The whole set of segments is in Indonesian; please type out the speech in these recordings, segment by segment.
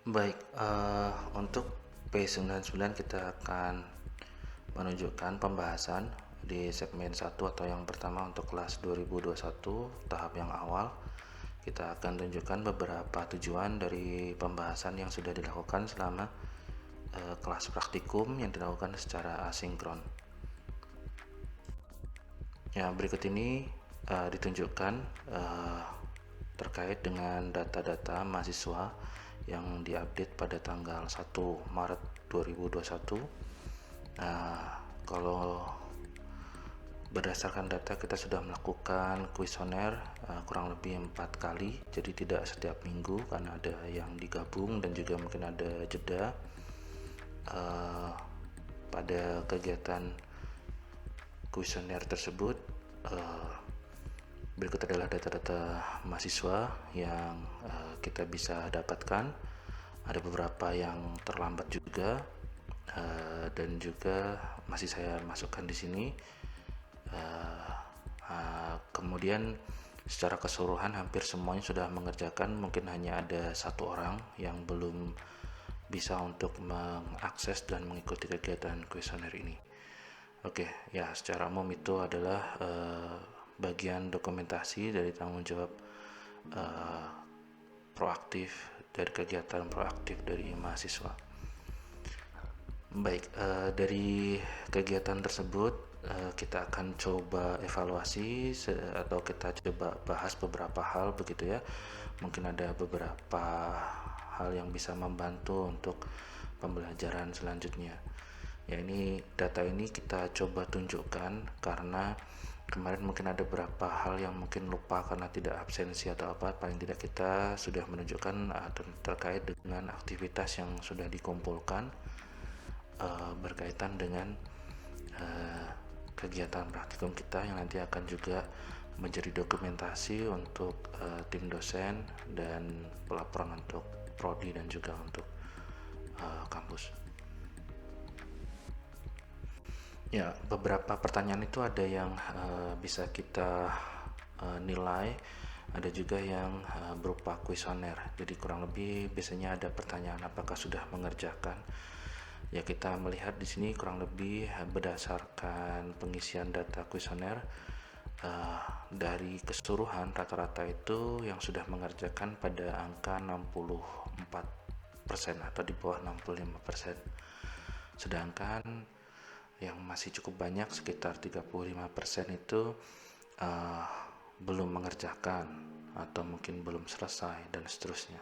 Baik, untuk P99 kita akan menunjukkan pembahasan di segmen 1 atau yang pertama untuk kelas 2021 tahap yang awal. Kita akan tunjukkan beberapa tujuan dari pembahasan yang sudah dilakukan selama kelas praktikum yang dilakukan secara asinkron. Ya, berikut ini ditunjukkan terkait dengan data-data mahasiswa yang diupdate pada tanggal 1 Maret 2021. Kalau berdasarkan data kita sudah melakukan kuesioner kurang lebih 4 kali, jadi tidak setiap minggu karena ada yang digabung dan juga mungkin ada jeda. Pada kegiatan kuesioner tersebut, berikut adalah data-data mahasiswa yang kita bisa dapatkan. Ada beberapa yang terlambat juga, dan juga masih saya masukkan di sini. Kemudian secara keseluruhan hampir semuanya sudah mengerjakan, mungkin hanya ada satu orang yang belum bisa untuk mengakses dan mengikuti kegiatan kuesioner ini. Oke, ya secara umum itu adalah bagian dokumentasi dari tanggung jawab proaktif dari kegiatan proaktif dari mahasiswa. Baik, dari kegiatan tersebut kita akan coba evaluasi atau kita coba bahas beberapa hal begitu ya. Mungkin ada beberapa hal yang bisa membantu untuk pembelajaran selanjutnya. Ya, ini data ini kita coba tunjukkan karena kemarin mungkin ada beberapa hal yang mungkin lupa karena tidak absensi atau apa. Paling tidak kita sudah menunjukkan terkait dengan aktivitas yang sudah dikumpulkan berkaitan dengan kegiatan praktikum kita yang nanti akan juga menjadi dokumentasi untuk tim dosen dan pelaporan untuk prodi dan juga untuk kampus. Ya, beberapa pertanyaan itu ada yang bisa kita nilai, ada juga yang berupa kuesioner. Jadi kurang lebih biasanya ada pertanyaan apakah sudah mengerjakan. Ya, kita melihat di sini kurang lebih berdasarkan pengisian data kuesioner dari keseluruhan rata-rata itu yang sudah mengerjakan pada angka 64% atau di bawah 65%. Sedangkan yang masih cukup banyak sekitar 35% itu belum mengerjakan atau mungkin belum selesai dan seterusnya.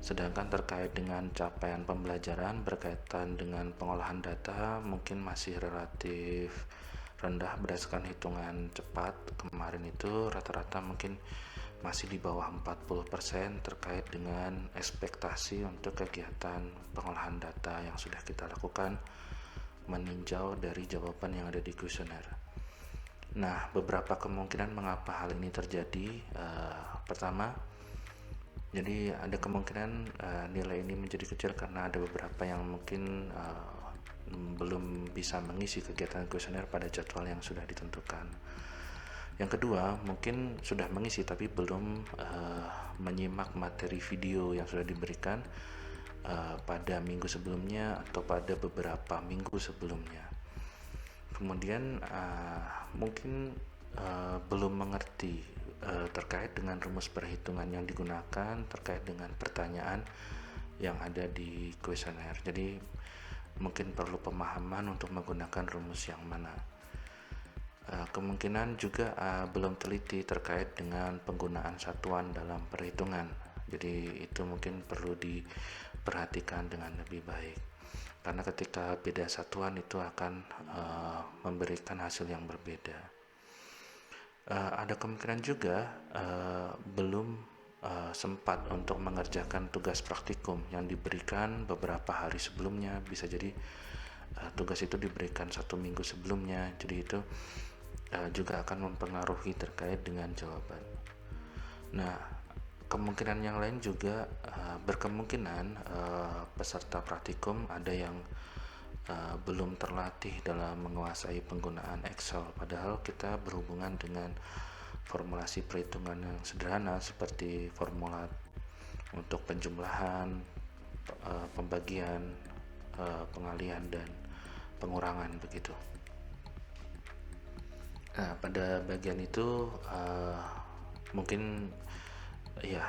Sedangkan terkait dengan capaian pembelajaran berkaitan dengan pengolahan data mungkin masih relatif rendah berdasarkan hitungan cepat. Kemarin itu rata-rata mungkin masih di bawah 40% terkait dengan ekspektasi untuk kegiatan pengolahan data yang sudah kita lakukan meninjau dari jawaban yang ada di kuesioner. Nah, beberapa kemungkinan mengapa hal ini terjadi. Pertama, jadi ada kemungkinan nilai ini menjadi kecil karena ada beberapa yang mungkin belum bisa mengisi kegiatan kuesioner pada jadwal yang sudah ditentukan. Yang kedua, mungkin sudah mengisi tapi belum menyimak materi video yang sudah diberikan pada minggu sebelumnya atau pada beberapa minggu sebelumnya. Kemudian mungkin belum mengerti terkait dengan rumus perhitungan yang digunakan terkait dengan pertanyaan yang ada di kuesioner. Jadi mungkin perlu pemahaman untuk menggunakan rumus yang mana. Kemungkinan juga belum teliti terkait dengan penggunaan satuan dalam perhitungan. Jadi itu mungkin perlu diperhatikan dengan lebih baik. Karena ketika beda satuan itu akan memberikan hasil yang berbeda. Ada kemungkinan juga belum sempat untuk mengerjakan tugas praktikum yang diberikan beberapa hari sebelumnya. Bisa jadi tugas itu diberikan 1 minggu sebelumnya, jadi itu juga akan mempengaruhi terkait dengan jawaban. Nah, kemungkinan yang lain juga berkemungkinan peserta praktikum ada yang belum terlatih dalam menguasai penggunaan Excel, padahal kita berhubungan dengan formulasi perhitungan yang sederhana seperti formula untuk penjumlahan, pembagian, pengalihan dan pengurangan begitu. Nah, pada bagian itu mungkin ya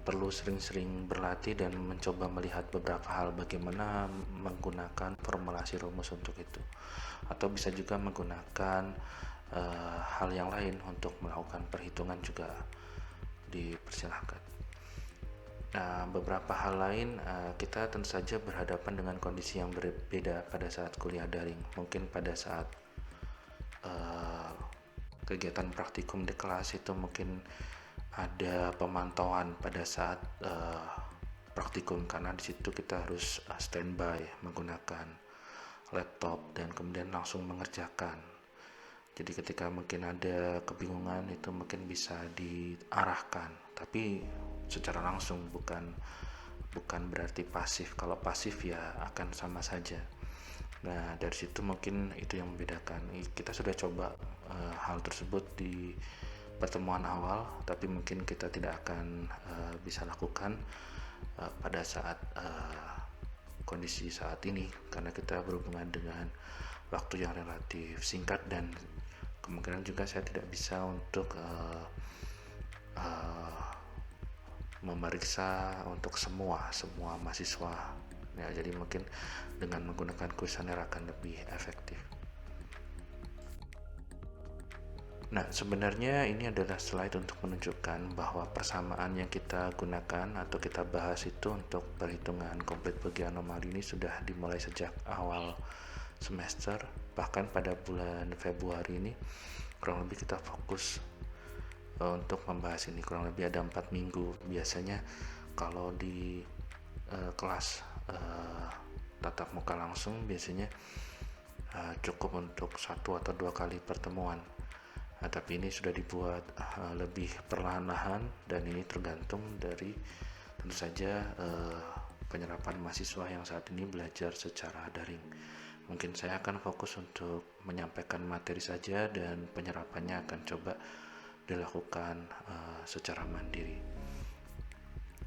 perlu sering-sering berlatih dan mencoba melihat beberapa hal bagaimana menggunakan formulasi rumus untuk itu, atau bisa juga menggunakan hal yang lain untuk melakukan perhitungan juga dipersilahkan. Nah, beberapa hal lain kita tentu saja berhadapan dengan kondisi yang berbeda pada saat kuliah daring. Mungkin pada saat kegiatan praktikum di kelas itu mungkin ada pemantauan pada saat praktikum, karena di situ kita harus standby menggunakan laptop dan kemudian langsung mengerjakan. Jadi ketika mungkin ada kebingungan itu mungkin bisa diarahkan, tapi secara langsung, bukan berarti pasif. Kalau pasif ya akan sama saja. Nah, dari situ mungkin itu yang membedakan. Kita sudah coba hal tersebut di pertemuan awal, tapi mungkin kita tidak akan bisa lakukan pada saat kondisi saat ini, karena kita berhubungan dengan waktu yang relatif singkat dan kemungkinan juga saya tidak bisa untuk memeriksa untuk semua mahasiswa ya, jadi mungkin dengan menggunakan kuesioner akan lebih efektif. Nah, sebenarnya ini adalah slide untuk menunjukkan bahwa persamaan yang kita gunakan atau kita bahas itu untuk perhitungan komplit bagi anomali ini sudah dimulai sejak awal semester. Bahkan pada bulan Februari ini kurang lebih kita fokus untuk membahas ini, kurang lebih ada 4 minggu. Biasanya kalau di kelas tatap muka langsung biasanya cukup untuk 1 atau 2 kali pertemuan. Nah, tapi ini sudah dibuat lebih perlahan-lahan, dan ini tergantung dari tentu saja penyerapan mahasiswa yang saat ini belajar secara daring. Mungkin saya akan fokus untuk menyampaikan materi saja, dan penyerapannya akan coba dilakukan secara mandiri.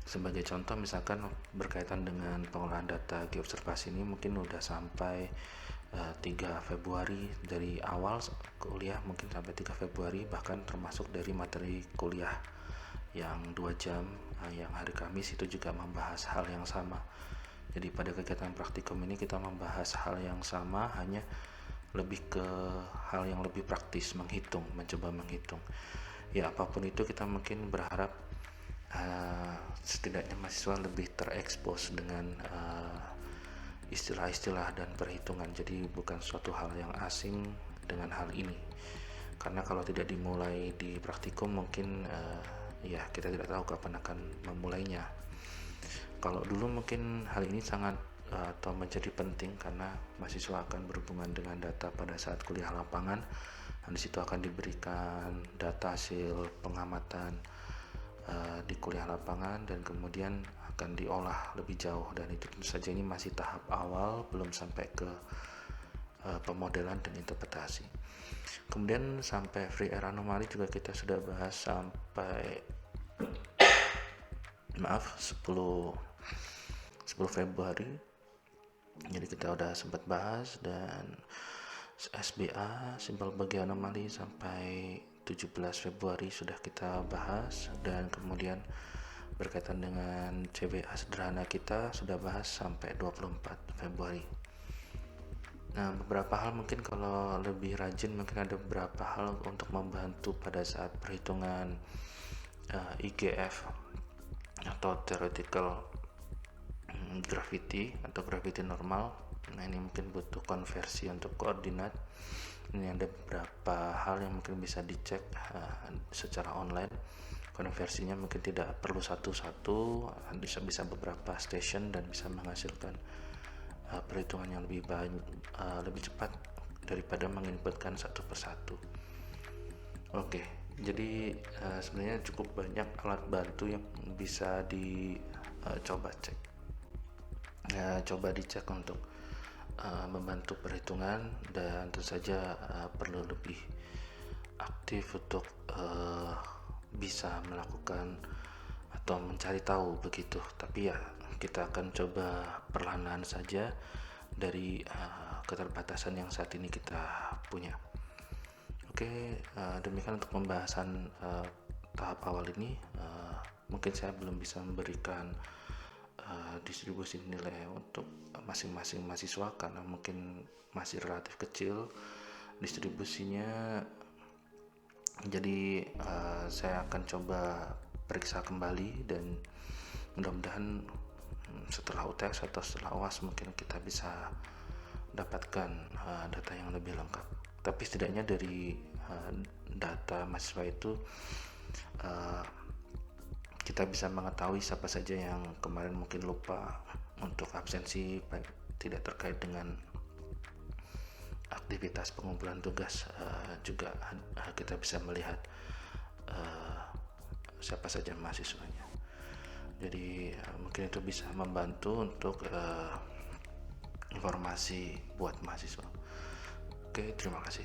Sebagai contoh, misalkan berkaitan dengan pengolahan data geobservasi ini mungkin udah sampai 3 Februari, dari awal kuliah mungkin sampai 3 Februari, bahkan termasuk dari materi kuliah yang 2 jam yang hari Kamis itu juga membahas hal yang sama. Jadi pada kegiatan praktikum ini kita membahas hal yang sama, hanya lebih ke hal yang lebih praktis, mencoba menghitung. Ya, apapun itu kita mungkin berharap setidaknya mahasiswa lebih terekspos dengan istilah-istilah dan perhitungan. Jadi bukan suatu hal yang asing dengan hal ini, karena kalau tidak dimulai di praktikum mungkin ya kita tidak tahu kapan akan memulainya. Kalau dulu mungkin hal ini sangat atau menjadi penting, karena mahasiswa akan berhubungan dengan data pada saat kuliah lapangan, dan di situ akan diberikan data hasil pengamatan di kuliah lapangan, dan kemudian akan diolah lebih jauh, dan itu tentu saja ini masih tahap awal, belum sampai ke pemodelan dan interpretasi. Kemudian sampai free error anomali juga kita sudah bahas sampai 10 Februari. Jadi kita udah sempat bahas, dan SBA simbol bagi anomali sampai 17 Februari sudah kita bahas, dan kemudian berkaitan dengan CBA sederhana kita sudah bahas sampai 24 Februari. Nah, beberapa hal mungkin kalau lebih rajin mungkin ada beberapa hal untuk membantu pada saat perhitungan IGF atau theoretical gravity atau gravity normal. Nah, ini mungkin butuh konversi untuk koordinat. Ini ada beberapa hal yang mungkin bisa dicek secara online. Konversinya mungkin tidak perlu satu-satu, bisa beberapa station, dan bisa menghasilkan perhitungan yang lebih cepat daripada menginputkan satu persatu. Oke, jadi sebenarnya cukup banyak alat bantu yang bisa dicoba cek. Coba dicek untuk membantu perhitungan, dan tentu saja perlu lebih aktif untuk bisa melakukan atau mencari tahu begitu. Tapi ya kita akan coba perlahan saja dari keterbatasan yang saat ini kita punya. Oke, demikian untuk pembahasan tahap awal ini. Mungkin saya belum bisa memberikan distribusi nilai untuk masing-masing mahasiswa karena mungkin masih relatif kecil distribusinya. Jadi saya akan coba periksa kembali dan mudah-mudahan setelah UTS atau setelah UAS mungkin kita bisa dapatkan data yang lebih lengkap. Tapi setidaknya dari data mahasiswa itu kita bisa mengetahui siapa saja yang kemarin mungkin lupa untuk absensi, baik tidak terkait dengan aktivitas pengumpulan tugas, juga kita bisa melihat siapa saja mahasiswanya. Jadi mungkin itu bisa membantu untuk informasi buat mahasiswa. Oke, terima kasih.